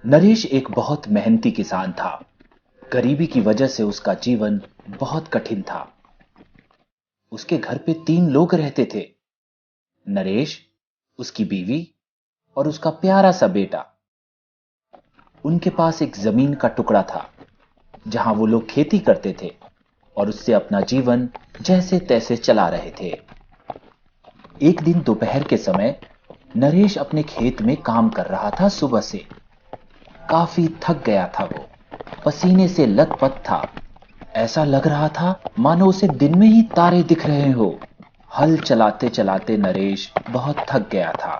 नरेश एक बहुत मेहनती किसान था। गरीबी की वजह से उसका जीवन बहुत कठिन था। उसके घर पे 3 लोग रहते थे। नरेश, उसकी बीवी और उसका प्यारा सा बेटा। उनके पास एक जमीन का टुकड़ा था जहां वो लोग खेती करते थे और उससे अपना जीवन जैसे तैसे चला रहे थे। एक दिन दोपहर के समय नरेश अपने खेत में काम कर रहा था। सुबह से काफी थक गया था। वो पसीने से लथपथ था। ऐसा लग रहा था मानो उसे दिन में ही तारे दिख रहे हो। हल चलाते चलाते नरेश बहुत थक गया था।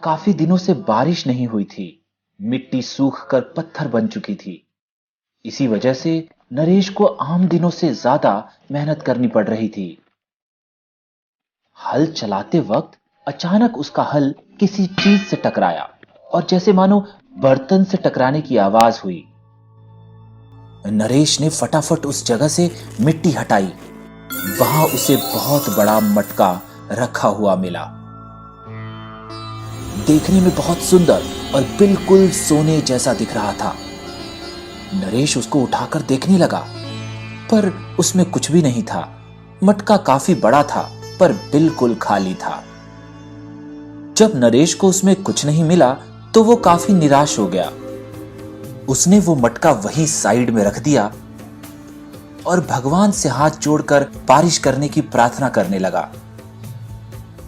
काफी दिनों से बारिश नहीं हुई थी। मिट्टी सूख कर पत्थर बन चुकी थी। इसी वजह से नरेश को आम दिनों से ज्यादा मेहनत करनी पड़ रही थी। हल चलाते वक्त अचानक उसका हल किसी चीज से टकराया और जैसे मानो बर्तन से टकराने की आवाज हुई। नरेश ने फटाफट उस जगह से मिट्टी हटाई। वहां उसे बहुत बड़ा मटका रखा हुआ मिला। देखने में बहुत सुंदर और बिल्कुल सोने जैसा दिख रहा था। नरेश उसको उठाकर देखने लगा, पर उसमें कुछ भी नहीं था। मटका काफी बड़ा था पर बिल्कुल खाली था। जब नरेश को उसमें कुछ नहीं मिला तो वो काफी निराश हो गया। उसने वो मटका वहीं साइड में रख दिया और भगवान से हाथ जोड़कर बारिश करने की प्रार्थना करने लगा।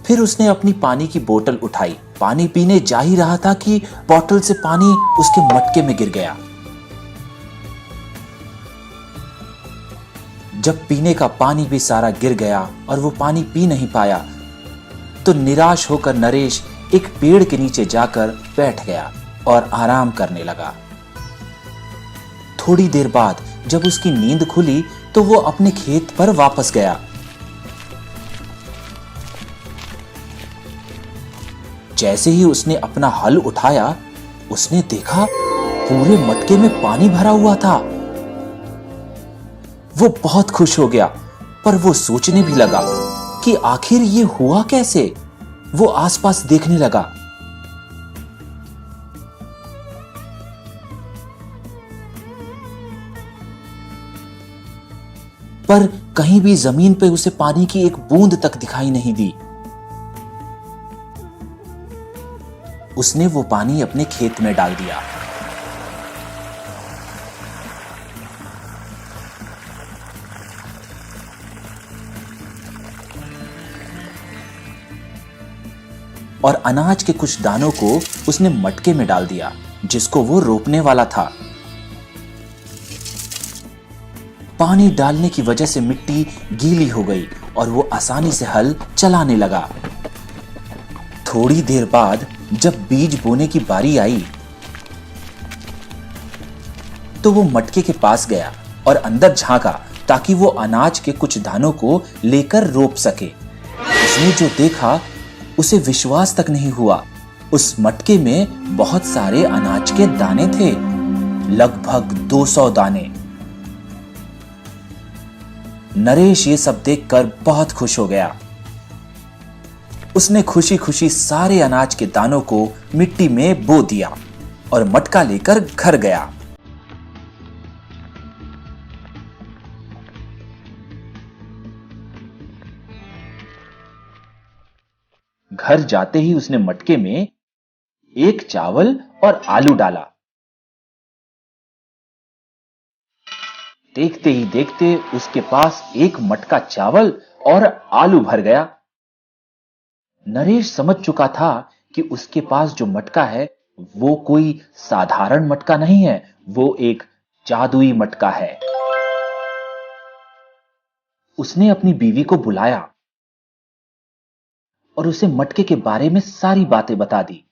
फिर उसने अपनी पानी की बोतल उठाई। पानी पीने जा ही रहा था कि बोतल से पानी उसके मटके में गिर गया। जब पीने का पानी भी सारा गिर गया और वो पानी पी नहीं पाया तो निराश होकर नरेश एक पेड़ के नीचे जाकर बैठ गया और आराम करने लगा। थोड़ी देर बाद जब उसकी नींद खुली तो वो अपने खेत पर वापस गया। जैसे ही उसने अपना हल उठाया, उसने देखा पूरे मटके में पानी भरा हुआ था। वो बहुत खुश हो गया, पर वो सोचने भी लगा कि आखिर ये हुआ कैसे। वो आसपास देखने लगा। पर कहीं भी जमीन पे उसे पानी की एक बूंद तक दिखाई नहीं दी। उसने वो पानी अपने खेत में डाल दिया। और अनाज के कुछ दानों को उसने मटके में डाल दिया जिसको वो रोपने वाला था। पानी डालने की वजह से मिट्टी गीली हो गई और वो आसानी से हल चलाने लगा। थोड़ी देर बाद जब बीज बोने की बारी आई तो वो मटके के पास गया और अंदर झांका ताकि वो अनाज के कुछ दानों को लेकर रोप सके। उसने जो देखा उसे विश्वास तक नहीं हुआ। उस मटके में बहुत सारे अनाज के दाने थे, लगभग 200 दाने। नरेश ये सब देखकर बहुत खुश हो गया। उसने खुशी खुशी सारे अनाज के दानों को मिट्टी में बो दिया और मटका लेकर घर गया। घर जाते ही उसने मटके में एक चावल और आलू डाला। देखते ही देखते उसके पास एक मटका चावल और आलू भर गया। नरेश समझ चुका था कि उसके पास जो मटका है वो कोई साधारण मटका नहीं है, वो एक जादुई मटका है। उसने अपनी बीवी को बुलाया और उसे मटके के बारे में सारी बातें बता दी।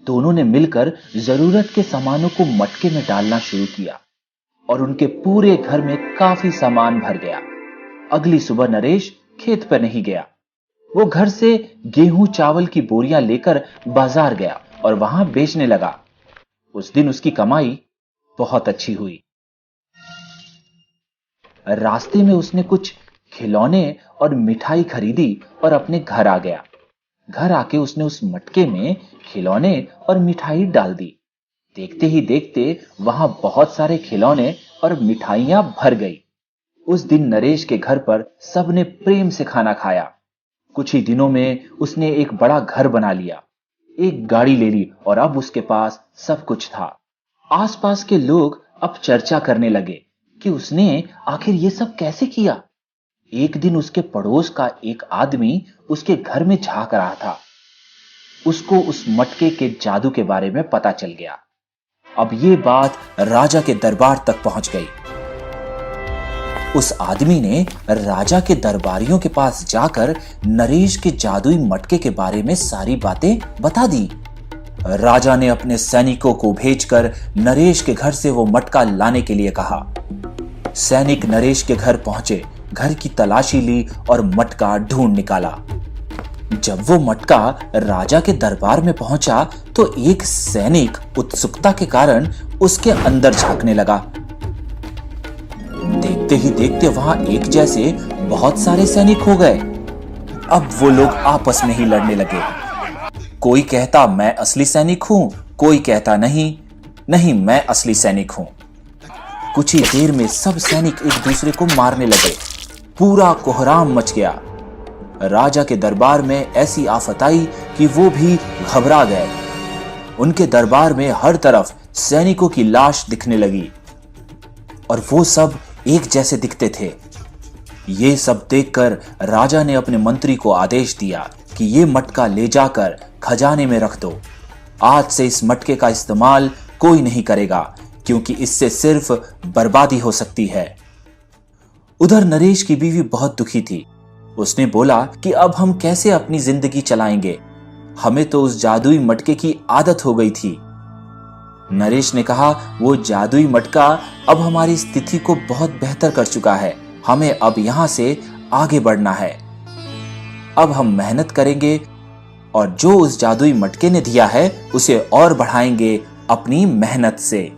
दोनों ने मिलकर जरूरत के सामानों को मटके में डालना शुरू किया और उनके पूरे घर में काफी सामान भर गया। अगली सुबह नरेश खेत पर नहीं गया। वो घर से गेहूं चावल की बोरियां लेकर बाजार गया और वहां बेचने लगा। उस दिन उसकी कमाई बहुत अच्छी हुई। रास्ते में उसने कुछ खिलौने और मिठाई खरीदी और अपने घर आ गया। घर आके उसने उस मटके में खिलौने और मिठाई डाल दी। देखते ही देखते वहां बहुत सारे खिलौने और मिठाइयां भर गई। उस दिन नरेश के घर पर सबने प्रेम से खाना खाया। कुछ ही दिनों में उसने एक बड़ा घर बना लिया, एक गाड़ी ले ली और अब उसके पास सब कुछ था। आसपास के लोग अब चर्चा करने लगे कि उसने आखिर ये सब कैसे किया। एक दिन उसके पड़ोस का एक आदमी उसके घर में झांक रहा था। उसको उस मटके के जादू के बारे में पता चल गया। अब ये बात राजा के दरबार तक पहुंच गई। उस आदमी ने राजा के दरबारियों के पास जाकर नरेश के जादुई मटके के बारे में सारी बातें बता दी। राजा ने अपने सैनिकों को भेजकर नरेश के घर से वो मटका लाने के लिए कहा। सैनिक नरेश के घर पहुंचे, घर की तलाशी ली और मटका ढूंढ निकाला। जब वो मटका राजा के दरबार में पहुंचा तो एक सैनिक उत्सुकता के कारण उसके अंदर झांकने लगा। देखते ही देखते वहां एक जैसे बहुत सारे सैनिक हो गए। अब वो लोग आपस में ही लड़ने लगे। कोई कहता मैं असली सैनिक हूं, कोई कहता नहीं नहीं मैं असली सैनिक हूं। कुछ ही देर में सब सैनिक एक दूसरे को मारने लगे। पूरा कोहराम मच गया। राजा के दरबार में ऐसी आफत आई कि वो भी घबरा गए। उनके दरबार में हर तरफ सैनिकों की लाश दिखने लगी और वो सब एक जैसे दिखते थे। ये सब देखकर राजा ने अपने मंत्री को आदेश दिया कि ये मटका ले जाकर खजाने में रख दो। आज से इस मटके का इस्तेमाल कोई नहीं करेगा क्योंकि इससे सिर्फ बर्बादी हो सकती है। उधर नरेश की बीवी बहुत दुखी थी। उसने बोला कि अब हम कैसे अपनी जिंदगी चलाएंगे, हमें तो उस जादुई मटके की आदत हो गई थी। नरेश ने कहा वो जादुई मटका अब हमारी स्थिति को बहुत बेहतर कर चुका है, हमें अब यहां से आगे बढ़ना है। अब हम मेहनत करेंगे और जो उस जादुई मटके ने दिया है उसे और बढ़ाएंगे अपनी मेहनत से।